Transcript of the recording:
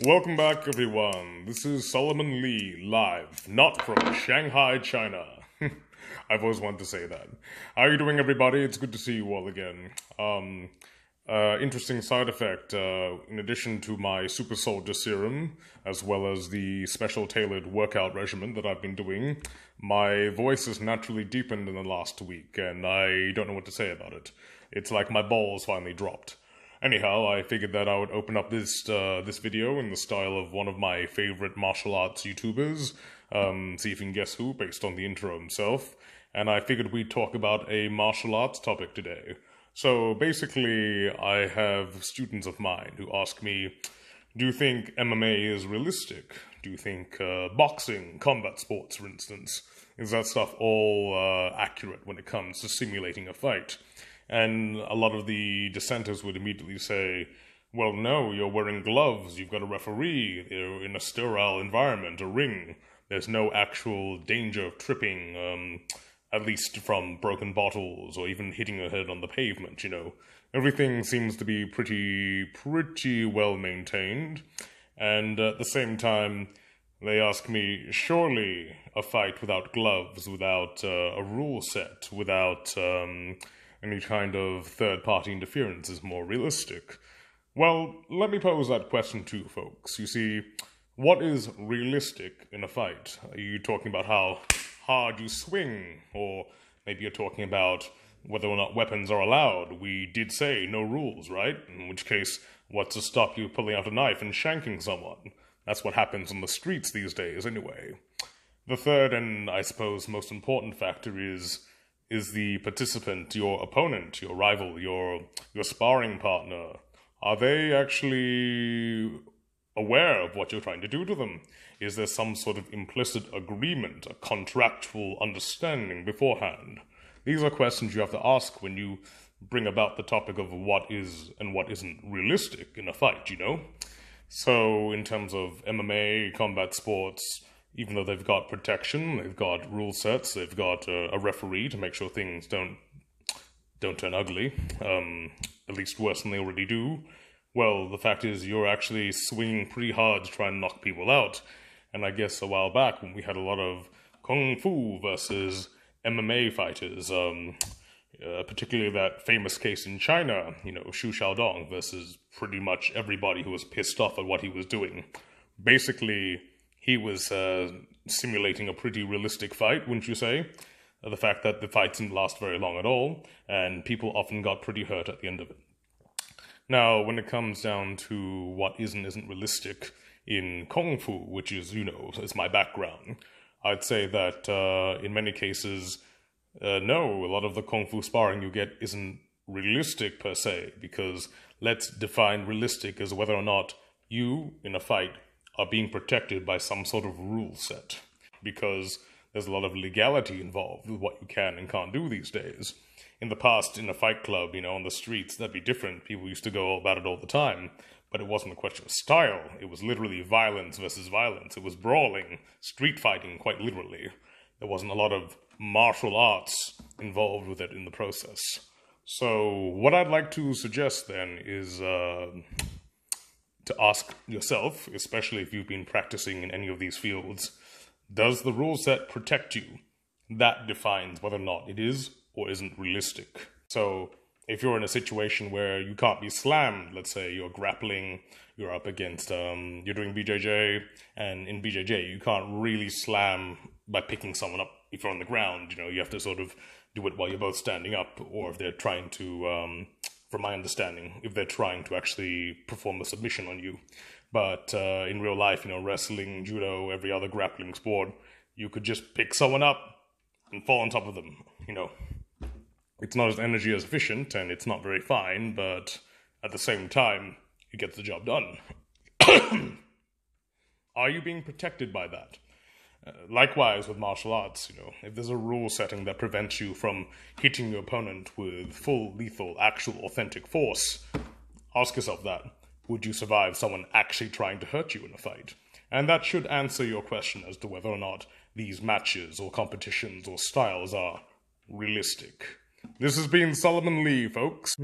Welcome back, everyone. This is Solomon Lee, live, not from Shanghai, China. I've always wanted to say that. How are you doing, everybody? It's good to see you all again. Interesting side effect, in addition to my super soldier serum, as well as the special tailored workout regimen that I've been doing, my voice has naturally deepened in the last week, and I don't know what to say about it. It's like my balls finally dropped. Anyhow, I figured that I would open up this video in the style of one of my favorite martial arts YouTubers, see if you can guess who, based on the intro himself, and I figured we'd talk about a martial arts topic today. So basically, I have students of mine who ask me, do you think MMA is realistic? Do you think boxing, combat sports, for instance, is that stuff all accurate when it comes to simulating a fight? And a lot of the dissenters would immediately say, well, no, you're wearing gloves, you've got a referee, you're in a sterile environment, a ring. There's no actual danger of tripping, at least from broken bottles or even hitting your head on the pavement, you know. Everything seems to be pretty well maintained. And at the same time, they ask me, surely a fight without gloves, without a rule set, without any kind of third-party interference is more realistic? Well, let me pose that question to you folks. You see, what is realistic in a fight? Are you talking about how hard you swing? Or maybe you're talking about whether or not weapons are allowed? We did say no rules, right? In which case, what's to stop you pulling out a knife and shanking someone? That's what happens on the streets these days, anyway. The third, and I suppose most important factor is the participant, your opponent, your rival, your sparring partner. Are they actually aware of what you're trying to do to them? Is there some sort of implicit agreement, a contractual understanding beforehand? These are questions you have to ask when you bring about the topic of what is and what isn't realistic in a fight, you know? So in terms of MMA, combat sports, even though they've got protection, they've got rule sets, they've got a referee to make sure things don't turn ugly, at least worse than they already do. Well, the fact is you're actually swinging pretty hard to try and knock people out. And I guess a while back when we had a lot of Kung Fu versus MMA fighters, particularly that famous case in China, you know, Xu Xiaodong versus pretty much everybody who was pissed off at what he was doing. Basically, he was simulating a pretty realistic fight, wouldn't you say? The fact that the fight didn't last very long at all, and people often got pretty hurt at the end of it. Now, when it comes down to what is and isn't realistic in Kung Fu, which is, you know, is my background, I'd say that in many cases, no, a lot of the Kung Fu sparring you get isn't realistic per se, because let's define realistic as whether or not you, in a fight, are being protected by some sort of rule set, because there's a lot of legality involved with what you can and can't do these days. In the past, in a fight club, you know, on the streets, that'd be different. People used to go about it all the time, but it wasn't a question of style. It was literally violence versus violence. It was brawling, street fighting, quite literally. There wasn't a lot of martial arts involved with it in the process. So what I'd like to suggest then is to ask yourself, especially if you've been practicing in any of these fields, does the rule set protect you? That defines whether or not it is or isn't realistic. So if you're in a situation where you can't be slammed, let's say you're grappling, you're up against, you're doing BJJ, and in BJJ you can't really slam by picking someone up if you're on the ground, you know, you have to sort of do it while you're both standing up, or if they're trying to, from my understanding, if they're trying to actually perform a submission on you. But in real life, you know, wrestling, judo, every other grappling sport, you could just pick someone up and fall on top of them, you know. It's not as energy as efficient, and it's not very fine, but at the same time, it gets the job done. Are you being protected by that? Likewise with martial arts, you know, if there's a rule setting that prevents you from hitting your opponent with full, lethal, actual, authentic force, ask yourself that. Would you survive someone actually trying to hurt you in a fight? And that should answer your question as to whether or not these matches or competitions or styles are realistic. This has been Solomon Lee, folks.